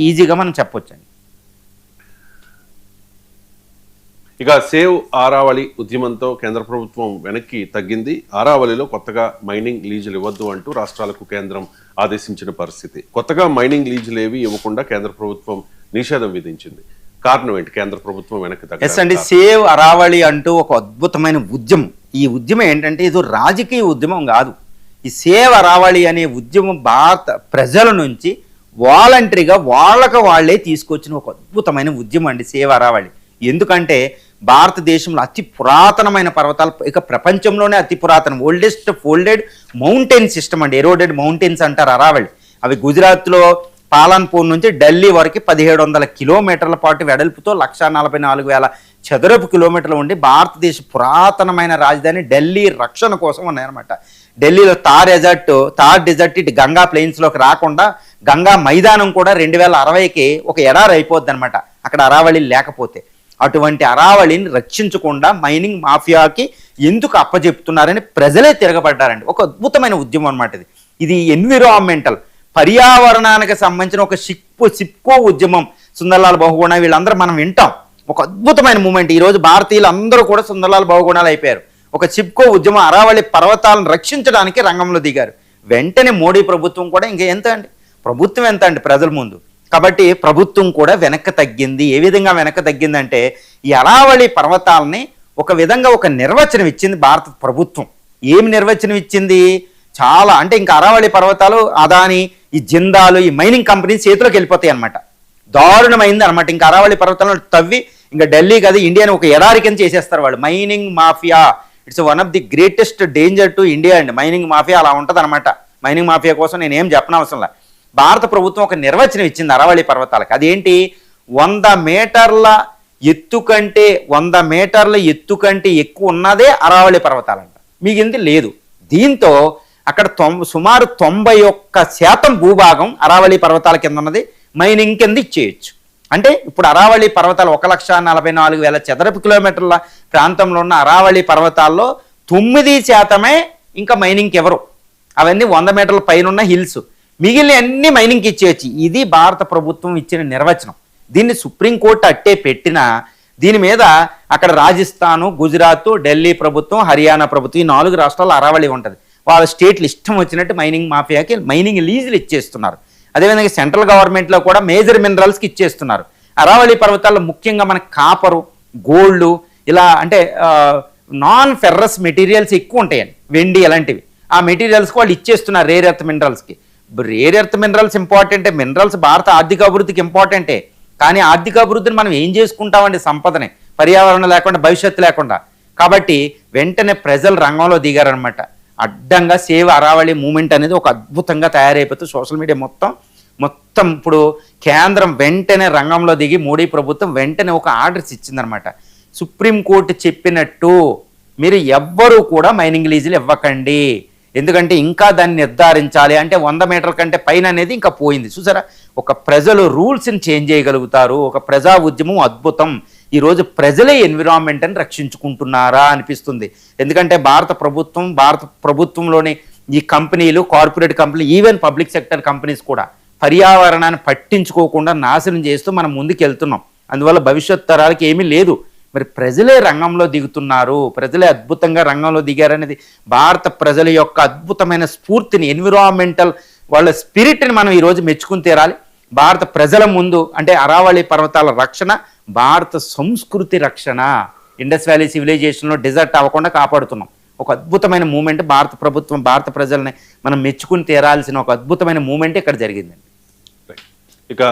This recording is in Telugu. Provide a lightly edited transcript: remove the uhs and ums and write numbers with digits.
ఈజీగా మనం చెప్పొచ్చండి. ఇక సేవ్ ఆరావళి ఉద్యమంతో కేంద్ర ప్రభుత్వం వెనక్కి తగ్గింది. ఆరావళిలో కొత్తగా మైనింగ్ లీజులు ఇవ్వద్దు అంటూ రాష్ట్రాలకు కేంద్రం ఆదేశించిన పరిస్థితి. కొత్తగా మైనింగ్ లీజులు ఏవి ఇవ్వకుండా కేంద్ర ప్రభుత్వం నిషేధం విధించింది. కారణం ఏంటి? కేంద్ర ప్రభుత్వం వెనక్కి తగ్గండి. సేవ్ అరావళి అంటూ ఒక అద్భుతమైన ఉద్యమం. ఈ ఉద్యమం ఏంటంటే ఇది రాజకీయ ఉద్యమం కాదు. ఈ సేవ్ అరావళి అనే ఉద్యమం భారత ప్రజల నుంచి వాలంటరీగా వాళ్ళే తీసుకొచ్చిన ఒక అద్భుతమైన ఉద్యమం అండి సేవ్ అరావళి. ఎందుకంటే భారతదేశంలో అతి పురాతనమైన పర్వతాలు, ఇక ప్రపంచంలోనే అతి పురాతనం ఓల్డెస్ట్ ఫోల్డెడ్ మౌంటైన్ సిస్టమ్ అండి. ఎరోడెడ్ మౌంటైన్స్ అంటారు అరావళి. అవి గుజరాత్లో పాలన్పూర్ నుంచి ఢిల్లీ వరకు 1700 కిలోమీటర్ల పాటు వెడల్పుతో 144,000 చదరపు కిలోమీటర్లు ఉండి భారతదేశ పురాతనమైన రాజధాని ఢిల్లీ రక్షణ కోసం ఉన్నాయన్నమాట. ఢిల్లీలో థార్ డెజర్ట్ ఇటు గంగా ప్లెయిన్స్లోకి రాకుండా గంగా మైదానం కూడా 2060కి ఒక ఎడారి అయిపోద్ది అనమాట అక్కడ అరావళి లేకపోతే. అటువంటి అరావళిని రక్షించకుండా మైనింగ్ మాఫియాకి ఎందుకు అప్పచెప్తున్నారని ప్రజలే తిరగబడ్డారండి. ఒక అద్భుతమైన ఉద్యమం అనమాట ఇది. ఇది ఎన్విరాన్మెంటల్ పర్యావరణానికి సంబంధించిన ఒక సిప్కో ఉద్యమం. సుందర్లాల్ బహుగుణ వీళ్ళందరూ మనం వింటాం. ఒక అద్భుతమైన మూమెంట్. ఈరోజు భారతీయులు అందరూ కూడా సుందర్లాల్ బహుగుణాలు అయిపోయారు. ఒక సిప్కో ఉద్యమం అరావళి పర్వతాలను రక్షించడానికి రంగంలో దిగారు. వెంటనే మోడీ ప్రభుత్వం కూడా ఇంకా ఎంత అండి, ప్రభుత్వం ఎంత అండి ప్రజల ముందు. కాబట్టి ప్రభుత్వం కూడా వెనక్కి తగ్గింది. ఏ విధంగా వెనక్కి తగ్గిందంటే ఈ అరావళి పర్వతాలని ఒక విధంగా ఒక నిర్వచనం ఇచ్చింది భారత ప్రభుత్వం. ఏమి నిర్వచనం ఇచ్చింది? చాలా అంటే ఇంకా అరావళి పర్వతాలు అదాని, ఈ జిందాలు, ఈ మైనింగ్ కంపెనీస్ చేతిలోకి వెళ్ళిపోతాయి అనమాట. దారుణమైంది అనమాట. ఇంకా అరావళి పర్వతాలను తవ్వి ఇంకా ఢిల్లీ కదా ఇండియాని ఒక ఎడారి కింద చేసేస్తారు వాళ్ళు. Mining mafia it's one of the greatest danger to India అండి. మైనింగ్ మాఫియా అలా ఉంటుంది అనమాట. మైనింగ్ మాఫియా కోసం నేను ఏం చెప్పనవసరం లేదు. భారత ప్రభుత్వం ఒక నిర్వచనం ఇచ్చింది అరావళి పర్వతాలకు. అదేంటి? 100 మీటర్ల ఎత్తు కంటే ఎక్కువ ఉన్నదే అరావళి పర్వతాలంట, మిగిలింది లేదు. దీంతో అక్కడ సుమారు 91% భూభాగం అరావళి పర్వతాల కింద ఉన్నది మైనింగ్ కింద ఇచ్చేయచ్చు. అంటే ఇప్పుడు అరావళి పర్వతాలు 1,44,000 చదరపు కిలోమీటర్ల ప్రాంతంలో ఉన్న అరావళి పర్వతాల్లో 9% ఇంకా మైనింగ్కి ఎవరు. అవన్నీ 100 మీటర్ల పైన ఉన్న హిల్స్, మిగిలిన అన్ని మైనింగ్కి ఇచ్చేయచ్చు. ఇది భారత ప్రభుత్వం ఇచ్చిన నిర్వచనం. దీన్ని సుప్రీంకోర్టు అట్టే పెట్టినా దీని మీద అక్కడ రాజస్థాను, గుజరాత్, ఢిల్లీ ప్రభుత్వం, హర్యానా ప్రభుత్వం, ఈ 4 రాష్ట్రాల్లో అరావళి ఉంటుంది. వాళ్ళ స్టేట్లు ఇష్టం వచ్చినట్టు మైనింగ్ మాఫియాకి మైనింగ్ లీజులు ఇచ్చేస్తున్నారు. అదేవిధంగా సెంట్రల్ గవర్నమెంట్లో కూడా మేజర్ మినరల్స్కి ఇచ్చేస్తున్నారు. అరావళి పర్వతాల్లో ముఖ్యంగా మనకు కాపరు, గోల్డ్, ఇలా అంటే నాన్ ఫెర్రస్ మెటీరియల్స్ ఎక్కువ ఉంటాయండి, వెండి అలాంటివి. ఆ మెటీరియల్స్కి వాళ్ళు ఇచ్చేస్తున్నారు రేర్ ఎర్త్ మినరల్స్కి. రేర్ ఎర్త్ మినరల్స్ ఇంపార్టెంటే, మినరల్స్ భారత ఆర్థిక అభివృద్ధికి ఇంపార్టెంటే. కానీ ఆర్థిక అభివృద్ధిని మనం ఏం చేసుకుంటామండి? సంపదని, పర్యావరణం లేకుండా, భవిష్యత్తు లేకుండా. కాబట్టి వెంటనే ప్రజలు రంగంలో దిగారనమాట. అడ్డంగా సేవ్ అరావళి మూమెంట్ అనేది ఒక అద్భుతంగా తయారైపోతుంది. సోషల్ మీడియా మొత్తం ఇప్పుడు కేంద్రం వెంటనే రంగంలో దిగి మోడీ ప్రభుత్వం వెంటనే ఒక ఆర్డర్స్ ఇచ్చిందనమాట. సుప్రీంకోర్టు చెప్పినట్టు మీరు ఎవ్వరూ కూడా మైనింగ్ లీజులు ఇవ్వకండి, ఎందుకంటే ఇంకా దాన్ని నిర్ధారించాలి. అంటే 100 మీటర్ల కంటే పైన అనేది ఇంకా పోయింది. చూసారా, ఒక ప్రజలు రూల్స్ని చేంజ్ చేయగలుగుతారు. ఒక ప్రజా ఉద్యమం అద్భుతం. ఈరోజు ప్రజలే ఎన్విరాన్మెంట్ని రక్షించుకుంటున్నారా అనిపిస్తుంది. ఎందుకంటే భారత ప్రభుత్వంలోని ఈ కంపెనీలు, కార్పొరేట్ కంపెనీలు, ఈవెన్ పబ్లిక్ సెక్టర్ కంపెనీస్ కూడా పర్యావరణాన్ని పట్టించుకోకుండా నాశనం చేస్తూ మనం ముందుకు వెళ్తున్నాం. అందువల్ల భవిష్యత్ తరాలకి ఏమీ లేదు. మరి ప్రజలే రంగంలో దిగుతున్నారు, ప్రజలే అద్భుతంగా రంగంలో దిగారనేది భారత ప్రజల యొక్క అద్భుతమైన స్ఫూర్తిని, ఎన్విరాన్మెంటల్ వాళ్ళ స్పిరిట్ని మనం ఈరోజు మెచ్చుకుని తీరాలి. భారత ప్రజల ముందు అంటే అరావళి పర్వతాల రక్షణ భారత సంస్కృతి రక్షణ. ఇండస్ వ్యాలీ సివిలైజేషన్లో డెజర్ట్ అవ్వకుండా కాపాడుతున్నాం. ఒక అద్భుతమైన మూమెంట్. భారత ప్రభుత్వం భారత ప్రజల్ని మనం మెచ్చుకుని తీరాల్సిన ఒక అద్భుతమైన మూమెంట్ ఇక్కడ జరిగిందండి. ఇక